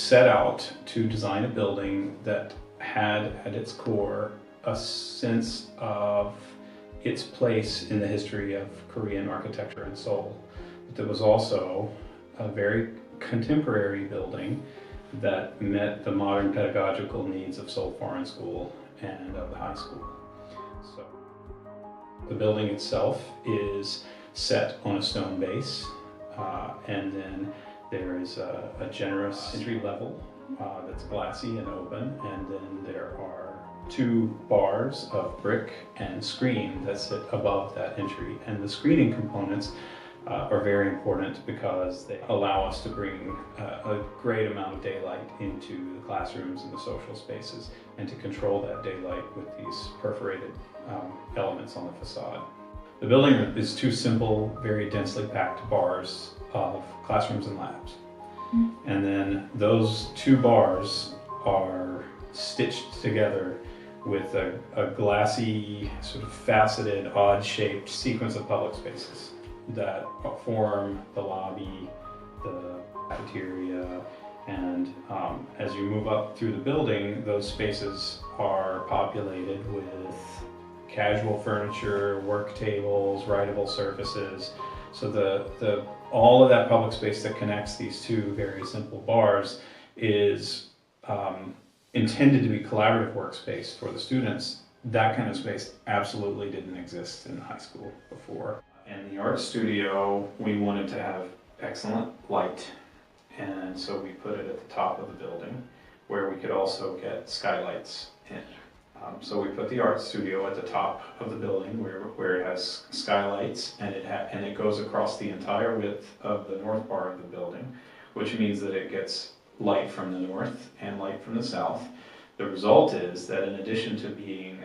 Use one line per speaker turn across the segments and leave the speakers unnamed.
set out to design a building that had at its core a sense of its place in the history of Korean architecture in Seoul. But there was also a very contemporary building that met the modern pedagogical needs of Seoul Foreign School and of the high school. So the building itself is set on a stone base, and then there is a generous entry level that's glassy and open, and then there are 2 bars of brick and screen that sit above that entry. And the screening components are very important because they allow us to bring a great amount of daylight into the classrooms and the social spaces, and to control that daylight with these perforated elements on the facade. The building is 2 simple, very densely packed bars of classrooms and labs. And then those 2 bars are stitched together with a glassy, sort of faceted, odd-shaped sequence of public spaces that form the lobby, the cafeteria, and as you move up through the building, those spaces are populated with casual furniture, work tables, writable surfaces. So all of that public space that connects these 2 very simple bars is intended to be collaborative workspace for the students. That kind of space absolutely didn't exist in high school before. In the art studio, we wanted to have excellent light, and so we put it at the top of the building where we could also get skylights in. So we put the art studio at the top of the building where it has skylights, and it goes across the entire width of the north part of the building, which means that it gets light from the north and light from the south. The result is that in addition to being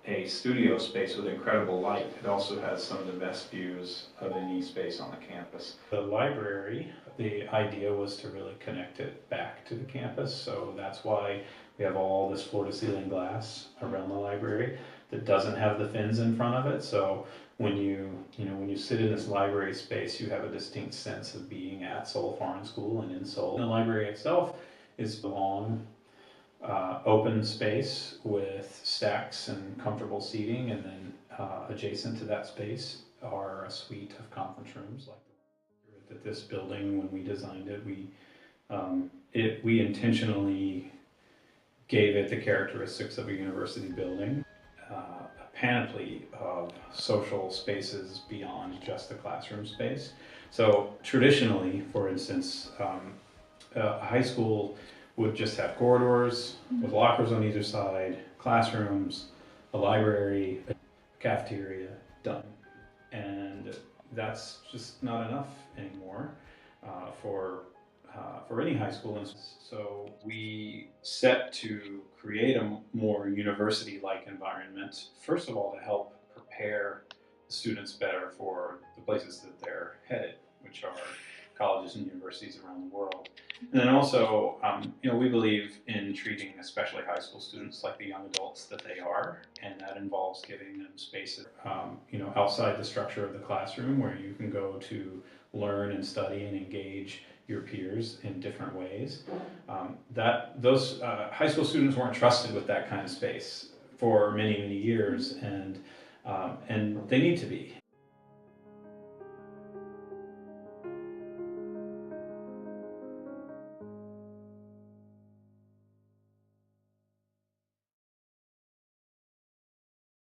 a studio space with incredible light, it also has some of the best views of any space on the campus. The library, the idea was to really connect it back to the campus, so that's why we have all this floor-to-ceiling glass around the library that doesn't have the fins in front of it. So when you sit in this library space, you have a distinct sense of being at Seoul Foreign School and in Seoul. The library itself is a long, open space with stacks and comfortable seating, and then adjacent to that space are a suite of conference rooms. Like that this building, when we designed it, we intentionally gave it the characteristics of a university building, a panoply of social spaces beyond just the classroom space. So traditionally, for instance, a high school would just have corridors with lockers on either side, classrooms, a library, a cafeteria, done. And that's just not enough anymore for any high school. And so we set to create a more university-like environment, first of all, to help prepare the students better for the places that they're headed, which are colleges and universities around the world. And then also, we believe in treating especially high school students like the young adults that they are, and that involves giving them spaces, outside the structure of the classroom, where you can go to learn and study and engage your peers in different ways. Those high school students weren't trusted with that kind of space for many, many years, and they need to be.